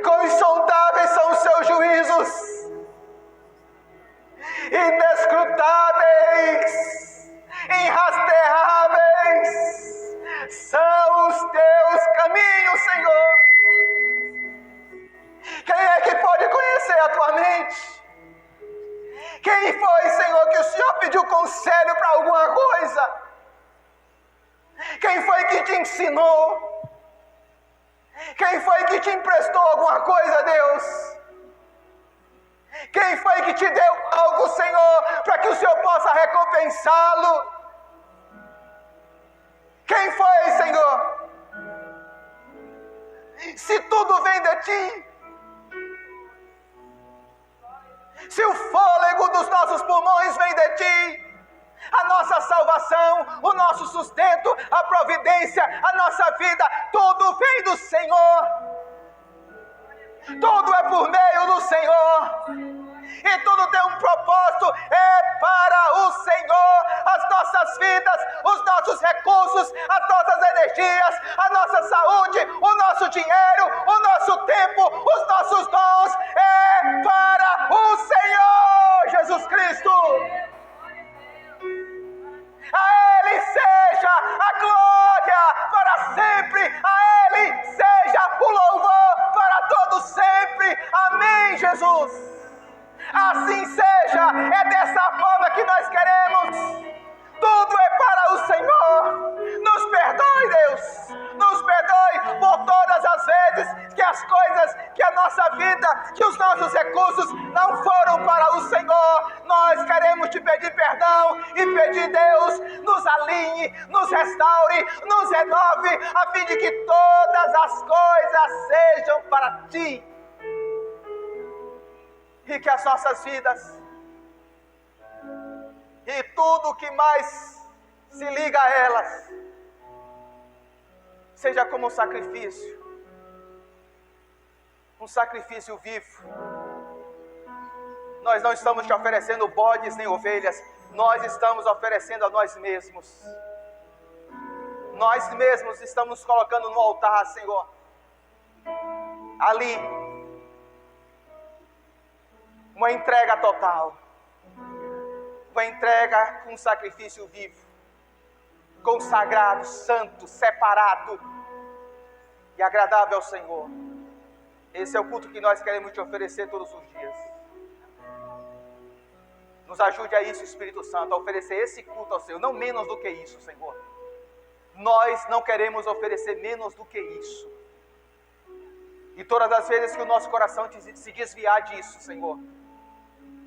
Quão insondáveis são os seus juízos, inescrutáveis, irrastreáveis são os teus caminhos, Senhor. Quem é que pode conhecer a tua mente? Quem foi, Senhor, que o Senhor pediu conselho para alguma coisa? Quem foi que te ensinou? Quem foi que te emprestou alguma coisa, Deus? Quem foi que te deu algo, Senhor, para que o Senhor possa recompensá-lo? Quem foi, Senhor? Se tudo vem de Ti, se o fôlego dos nossos pulmões vem de Ti, a nossa salvação, o nosso sustento, a providência, a nossa vida, tudo vem do Senhor. Tudo é por meio do Senhor. E tudo tem um propósito, é para o Senhor. As nossas vidas, os nossos recursos, as nossas energias, a nossa saúde, o nosso dinheiro, o nosso tempo, os nossos dons, é para o Senhor Jesus Cristo. A Ele seja a glória para sempre, a Ele seja o louvor para todos sempre. Amém, Jesus. Assim seja, é dessa forma que nós queremos. Tudo é para o Senhor. Nos perdoe, Deus. Nos perdoe por todas as vezes que as coisas, que a nossa vida, que os nossos recursos não foram para o Senhor. Nós queremos te pedir perdão e pedir, Deus, nos alinhe, nos restaure, nos renove, a fim de que todas as coisas sejam para Ti. E que as nossas vidas e tudo que mais se liga a elas seja como um sacrifício vivo. Nós não estamos te oferecendo bodes nem ovelhas, nós estamos oferecendo a nós mesmos. Nós mesmos estamos nos colocando no altar, Senhor. Ali, uma entrega total, uma entrega com sacrifício vivo, consagrado, santo, separado e agradável ao Senhor. Esse é o culto que nós queremos te oferecer todos os dias. Nos ajude a isso, Espírito Santo, a oferecer esse culto ao Senhor, não menos do que isso, Senhor. Nós não queremos oferecer menos do que isso. E todas as vezes que o nosso coração se desviar disso, Senhor,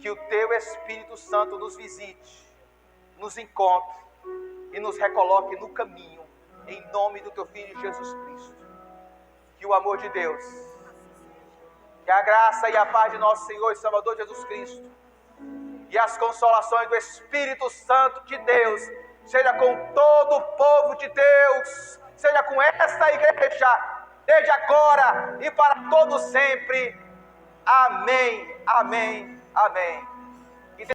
que o Teu Espírito Santo nos visite, nos encontre e nos recoloque no caminho, em nome do Teu Filho Jesus Cristo. Que o amor de Deus, que a graça e a paz de nosso Senhor e Salvador Jesus Cristo e as consolações do Espírito Santo de Deus seja com todo o povo de Deus, seja com esta igreja, desde agora e para todo sempre. Amém, amém, amém.